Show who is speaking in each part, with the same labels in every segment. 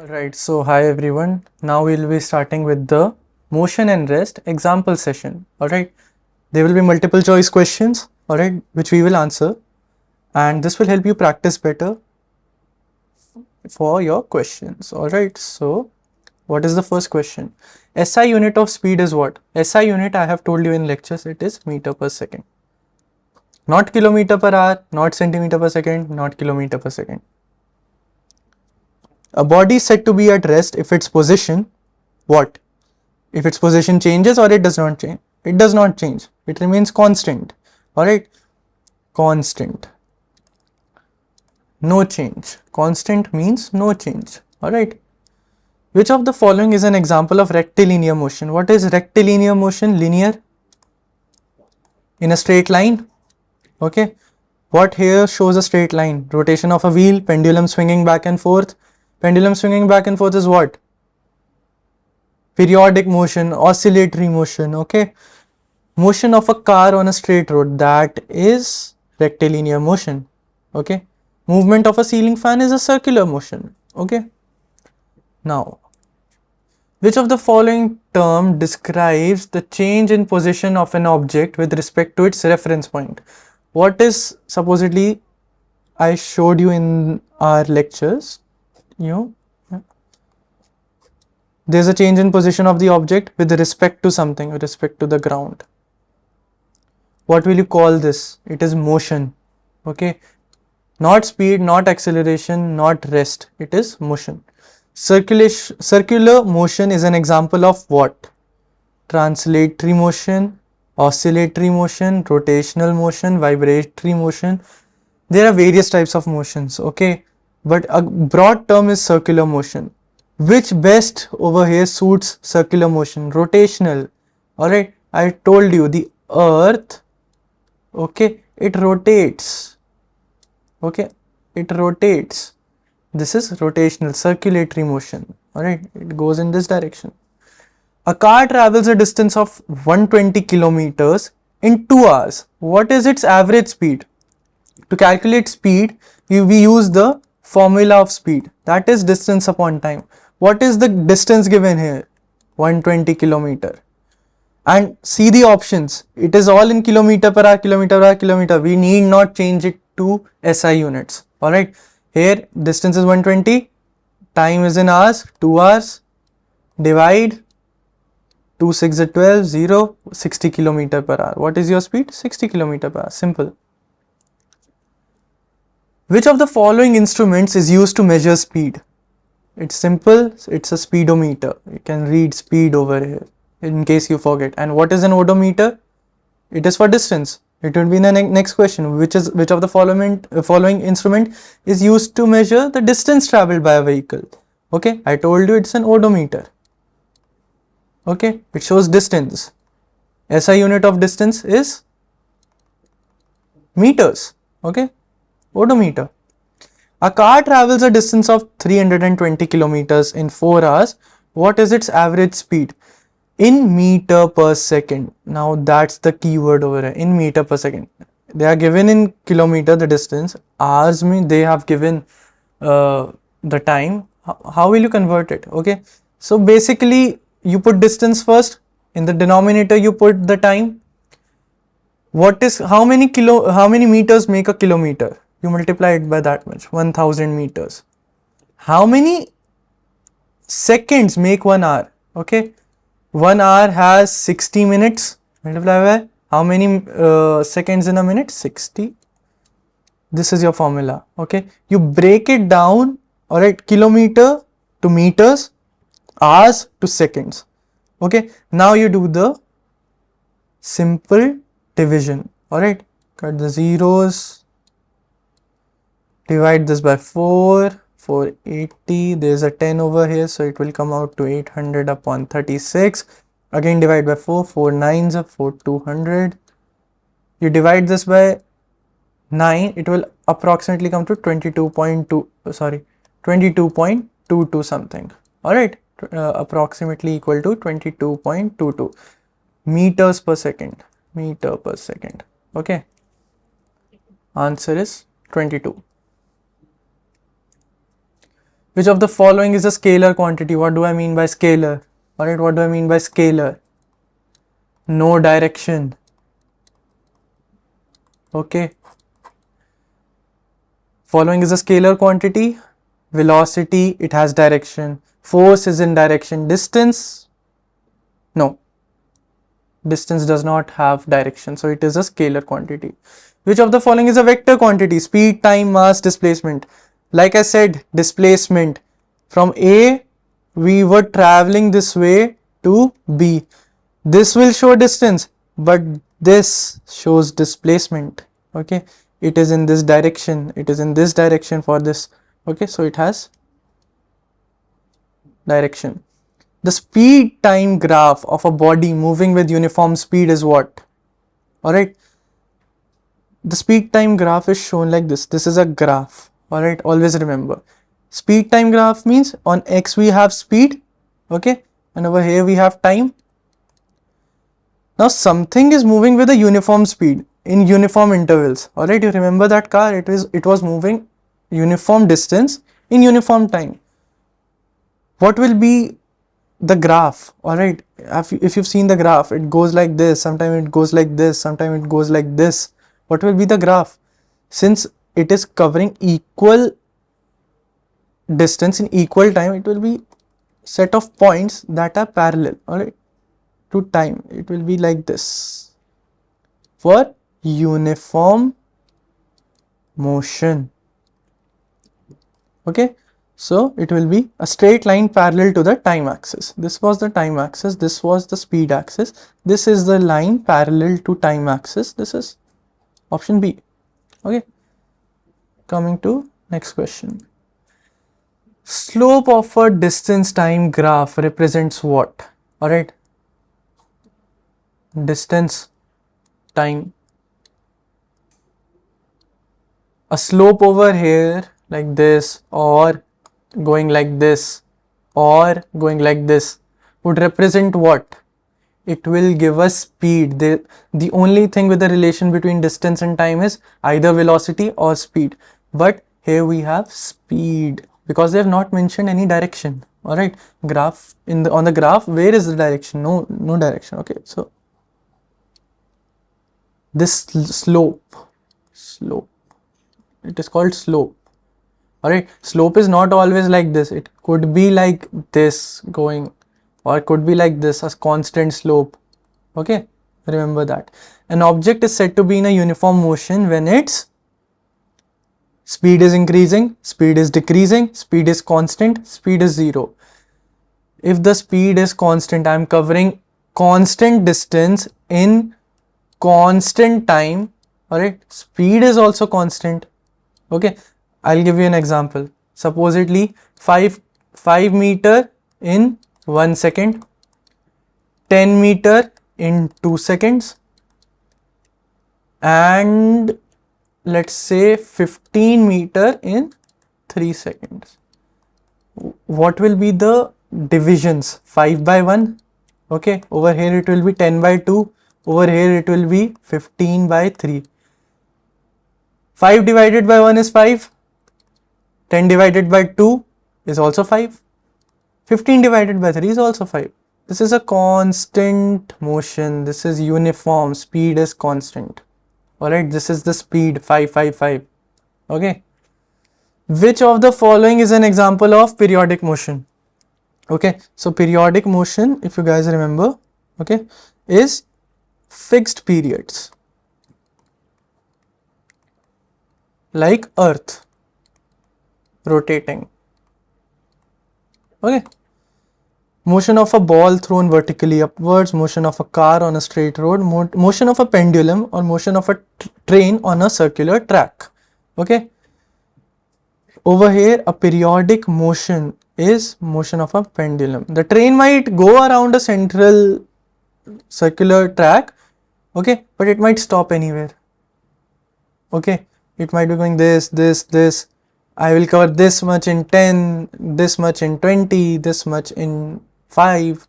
Speaker 1: Alright, so hi everyone. Now we'll be starting with the motion and rest example session. Alright, there will be multiple choice questions, alright, which we will answer, and this will help you practice better for your questions. Alright, so what is the first question? SI unit of speed is what? SI unit, I have told you in lectures, it is meter per second. Not kilometer per hour, not centimeter per second, not kilometer per second. A body is said to be at rest if its position, what? If its position changes or it does not change? It does not change. It remains constant. Alright? Constant. No change. Constant means no change. Alright? Which of the following is an example of rectilinear motion? What is rectilinear motion? Linear? In a straight line? Okay? What here shows a straight line? Rotation of a wheel, pendulum swinging back and forth. Pendulum swinging back and forth is what? Periodic motion, oscillatory motion, okay? Motion of a car on a straight road, that is rectilinear motion, okay? Movement of a ceiling fan is a circular motion, okay? Now, which of the following term describes the change in position of an object with respect to its reference point? What is supposedly I showed you in our lectures, there's a change in position of the object with respect to something, with respect to the ground. What will you call this? It is motion, okay? Not speed, not acceleration, not rest, it is motion. Circular motion is an example of what? Translatory motion, oscillatory motion, rotational motion, vibratory motion. There are various types of motions, okay? But a broad term is circular motion. Which best over here suits circular motion? Rotational. Alright, I told you the earth, okay, it rotates. Okay, it rotates. This is rotational, circulatory motion. Alright, it goes in this direction. A car travels a distance of 120 kilometers in 2 hours. What is its average speed? To calculate speed, we use the formula of speed, that is distance upon time. What is the distance given here? 120 kilometer. And see the options. It is all in kilometer per hour, kilometer per hour, kilometer. We need not change it to SI units. Alright. Here distance is 120. Time is in hours. 2 hours. Divide. 2 6 is 12. 0. 60 kilometer per hour. What is your speed? 60 kilometer per hour. Simple. Which of the following instruments is used to measure speed? It's simple, it's a speedometer. You can read speed over here in case you forget. And what is an odometer? It is for distance. It will be in the next question. Which of the following instrument is used to measure the distance traveled by a vehicle? Okay, I told you it's an odometer. Okay, it shows distance. SI unit of distance is meters. Okay, odometer. A car travels a distance of 320 kilometers in 4 hours. What is its average speed? In meter per second. Now that's the keyword over here. In meter per second. They are given in kilometer the distance. Hours mean they have given the time. How will you convert it? Okay. So basically you put distance first. In the denominator you put the time. What is how many meters make a kilometer? You multiply it by that much, 1000 meters. How many seconds make 1 hour? Okay, 1 hour has 60 minutes. Multiply by how many seconds in a minute? 60. This is your formula. Okay, you break it down. Alright, kilometer to meters, hours to seconds. Okay, now you do the simple division. Alright, cut the zeros. Divide this by 480, there is a 10 over here, so it will come out to 800 upon 36. Again divide by 4 9s are 4200. You divide this by 9, it will approximately come to 22.22 something. Alright, approximately equal to 22.22 meters per second. Meter per second. Okay, answer is 22. Which of the following is a scalar quantity? What do I mean by scalar? Alright, what do I mean by scalar? No direction. Okay. Following is a scalar quantity. Velocity, it has direction. Force is in direction. Distance, no. Distance does not have direction, so it is a scalar quantity. Which of the following is a vector quantity? Speed, time, mass, displacement. Like I said, displacement. From A, we were traveling this way to B. This will show distance, but this shows displacement. Okay, it is in this direction. It is in this direction for this. Okay, so it has direction. The speed time graph of a body moving with uniform speed is what? Alright, the speed time graph is shown like this. This is a graph. Alright, always remember. Speed time graph means on x we have speed, okay, and over here we have time. Now something is moving with a uniform speed in uniform intervals. Alright, you remember that car? It was moving uniform distance in uniform time. What will be the graph? Alright, if you've seen the graph, it goes like this, sometimes it goes like this, sometimes it goes like this. What will be the graph? Since it is covering equal distance in equal time, it will be set of points that are parallel, alright, to time. It will be like this for uniform motion. Okay, so it will be a straight line parallel to the time axis. This was the time axis, this was the speed axis, this is the line parallel to time axis. This is option B. Okay, coming to next question. Slope of a distance time graph represents what? Alright, distance time. A slope over here like this, or going like this, or going like this would represent what? It will give us speed. The only thing with the relation between distance and time is either velocity or speed, but here we have speed because they have not mentioned any direction. All right, graph on the graph, where is the direction? No direction. Okay, so this slope, it is called slope. All right, slope is not always like this. It could be like this going, or it could be like this, a constant slope. Okay, remember that. An object is said to be in a uniform motion when its speed is increasing, speed is decreasing, speed is constant, speed is zero. If the speed is constant, I am covering constant distance in constant time. All right, speed is also constant. Okay, I'll give you an example. Supposedly 5 meter in 1 second, 10 meter in 2 seconds, and let's say 15 meter in 3 seconds. What will be the divisions? 5 by 1. Okay, over here it will be 10 by 2. Over here it will be 15 by 3. 5 divided by 1 is 5. 10 divided by 2 is also 5. 15 divided by 3 is also 5. This is a constant motion. This is uniform. Speed is constant. Alright, this is the speed 555. Okay. Which of the following is an example of periodic motion? Okay, so periodic motion, if you guys remember, okay, is fixed periods. Like Earth rotating. Okay. Motion of a ball thrown vertically upwards, motion of a car on a straight road, motion of a pendulum, or motion of a train on a circular track. Okay. Over here, a periodic motion is motion of a pendulum. The train might go around a central circular track, okay, but it might stop anywhere. Okay, it might be going this. I will cover this much in 10, this much in 20, this much in 5.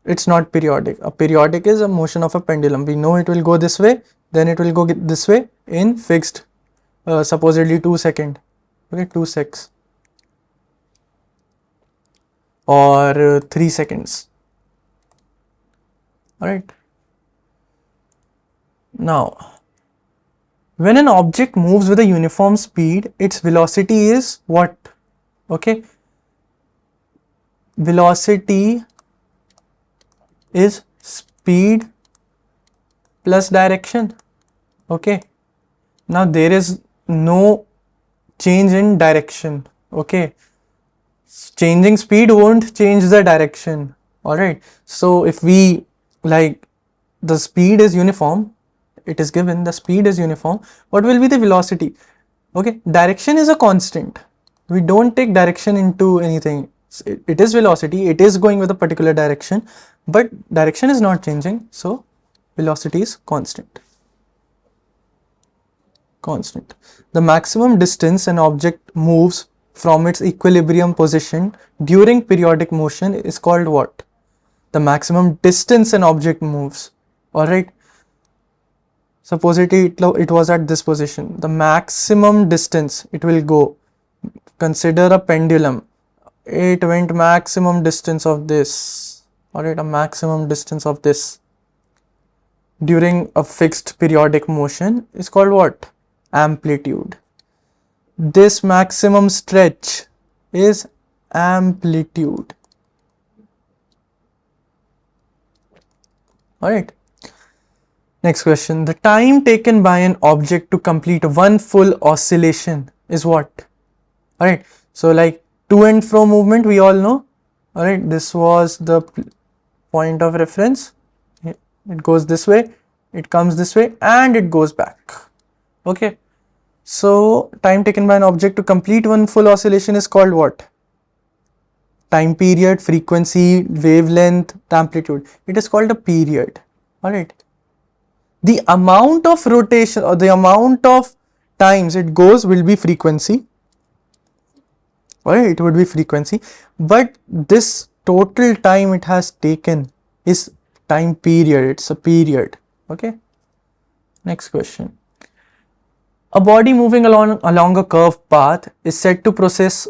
Speaker 1: It's not periodic. A periodic is a motion of a pendulum. We know it will go this way, then it will go this way in fixed, supposedly 2 seconds. Okay, 2 secs. or 3 seconds. Alright. Now, when an object moves with a uniform speed, its velocity is what? Okay. Velocity is speed plus direction. Okay. Now there is no change in direction. Okay. Changing speed won't change the direction. Alright. So if we like the speed is uniform, it is given the speed is uniform, what will be the velocity? Okay. Direction is a constant. We don't take direction into anything. It is velocity, it is going with a particular direction, but direction is not changing, so velocity is constant. The maximum distance an object moves from its equilibrium position during periodic motion is called what? The maximum distance an object moves. Alright. Supposedly it was at this position. The maximum distance it will go. Consider a pendulum. It went maximum distance of this. Alright, a maximum distance of this during a fixed periodic motion is called what? Amplitude. This maximum stretch is amplitude. Alright. Next question. The time taken by an object to complete one full oscillation is what? Alright. So like to and fro movement we all know. Alright. This was the point of reference. It goes this way, it comes this way, and it goes back. Okay. So time taken by an object to complete one full oscillation is called what? Time period, frequency, wavelength, amplitude. It is called a period. Alright. The amount of rotation or the amount of times it goes will be frequency. Alright, it would be frequency. But this total time it has taken is time period. It's a period. Okay. Next question. A body moving along a curved path is said to possess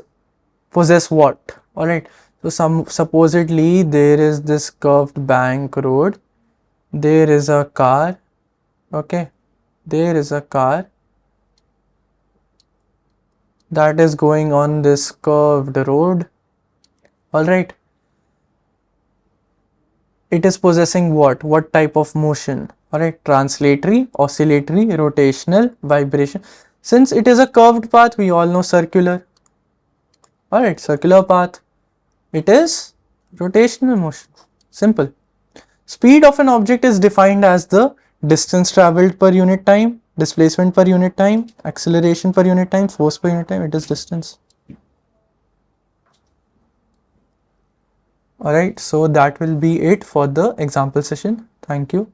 Speaker 1: what? Alright. So supposedly there is this curved bank road. There is a car. Okay. There is a car that is going on this curved road. Alright. It is possessing what? What type of motion? Alright, translatory, oscillatory, rotational, vibration. Since it is a curved path, we all know circular. Alright, circular path. It is rotational motion. Simple. Speed of an object is defined as the distance traveled per unit time, displacement per unit time, acceleration per unit time, force per unit time. It is distance. Alright, so that will be it for the example session. Thank you.